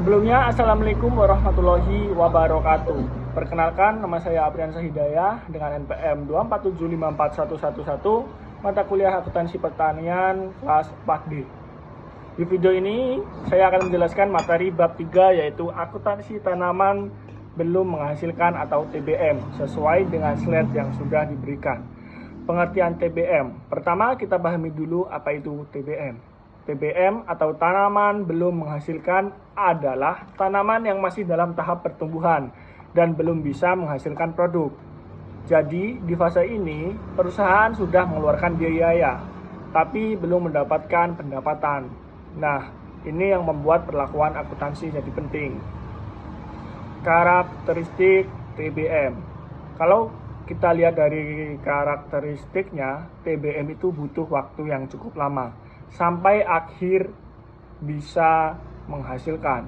Sebelumnya, Assalamualaikum warahmatullahi wabarakatuh. Perkenalkan, nama saya Apriansyah Hidayah dengan NPM 247541111, mata kuliah akuntansi pertanian kelas 4D. Di video ini, saya akan menjelaskan materi bab 3 yaitu akuntansi tanaman belum menghasilkan atau TBM sesuai dengan slide yang sudah diberikan. Pengertian TBM. Pertama, kita pahami dulu apa itu TBM. TBM atau tanaman belum menghasilkan adalah tanaman yang masih dalam tahap pertumbuhan dan belum bisa menghasilkan produk. Jadi, di fase ini, perusahaan sudah mengeluarkan biaya, tapi belum mendapatkan pendapatan. Nah, ini yang membuat perlakuan akuntansi jadi penting. Karakteristik TBM. Kalau kita lihat dari karakteristiknya, TBM itu butuh waktu yang cukup lama sampai akhir bisa menghasilkan.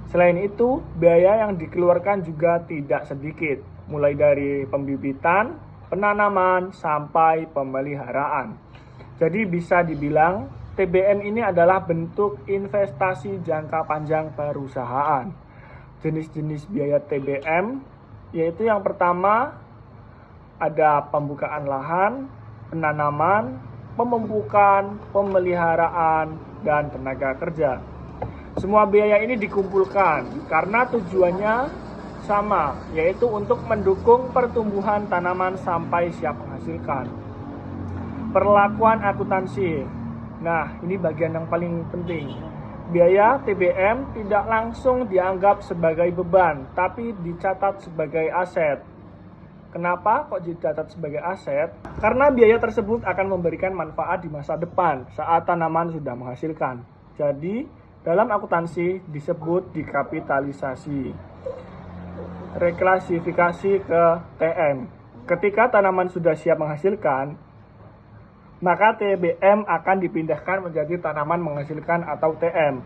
Selain itu, biaya yang dikeluarkan juga tidak sedikit, mulai dari pembibitan, penanaman, sampai pemeliharaan. Jadi bisa dibilang TBM ini adalah bentuk investasi jangka panjang perusahaan. Jenis-jenis biaya TBM yaitu yang pertama ada pembukaan lahan, penanaman, pemupukan, pemeliharaan, dan tenaga kerja. Semua biaya ini dikumpulkan karena tujuannya sama, yaitu untuk mendukung pertumbuhan tanaman sampai siap menghasilkan. Perlakuan akuntansi. Nah, ini bagian yang paling penting. Biaya TBM tidak langsung dianggap sebagai beban, tapi dicatat sebagai aset. Kenapa kok dicatat sebagai aset? Karena biaya tersebut akan memberikan manfaat di masa depan saat tanaman sudah menghasilkan. Jadi, dalam akuntansi disebut dikapitalisasi. Reklasifikasi ke TM. Ketika tanaman sudah siap menghasilkan, maka TBM akan dipindahkan menjadi tanaman menghasilkan atau TM.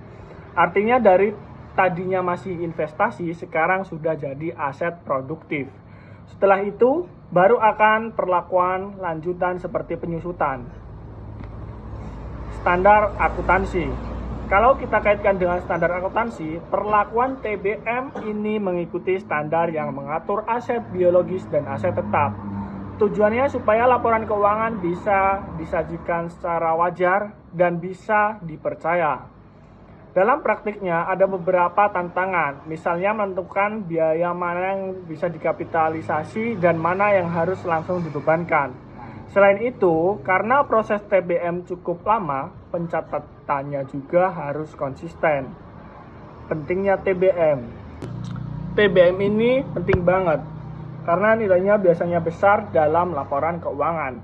Artinya dari tadinya masih investasi, sekarang sudah jadi aset produktif. Setelah itu, baru akan perlakuan lanjutan seperti penyusutan. Standar akuntansi. Kalau kita kaitkan dengan standar akuntansi, perlakuan TBM ini mengikuti standar yang mengatur aset biologis dan aset tetap. Tujuannya supaya laporan keuangan bisa disajikan secara wajar dan bisa dipercaya. Dalam praktiknya ada beberapa tantangan, misalnya menentukan biaya mana yang bisa dikapitalisasi dan mana yang harus langsung dibebankan. Selain itu, karena proses TBM cukup lama, pencatatannya juga harus konsisten. Pentingnya TBM. TBM ini penting banget, karena nilainya biasanya besar dalam laporan keuangan.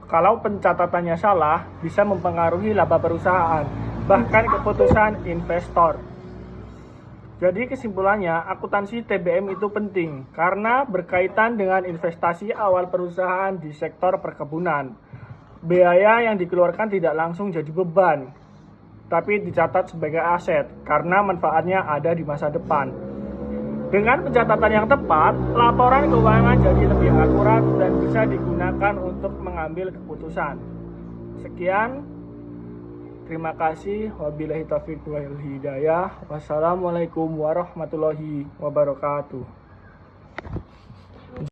Kalau pencatatannya salah, bisa mempengaruhi laba perusahaan, bahkan keputusan investor. Jadi kesimpulannya, akuntansi TBM itu penting karena berkaitan dengan investasi awal perusahaan di sektor perkebunan. Biaya yang dikeluarkan tidak langsung jadi beban, tapi dicatat sebagai aset karena manfaatnya ada di masa depan. Dengan pencatatan yang tepat, laporan keuangan jadi lebih akurat dan bisa digunakan untuk mengambil keputusan. Sekian. Terima kasih. Wabillahi taufiq wal hidayah. Wassalamualaikum warahmatullahi wabarakatuh.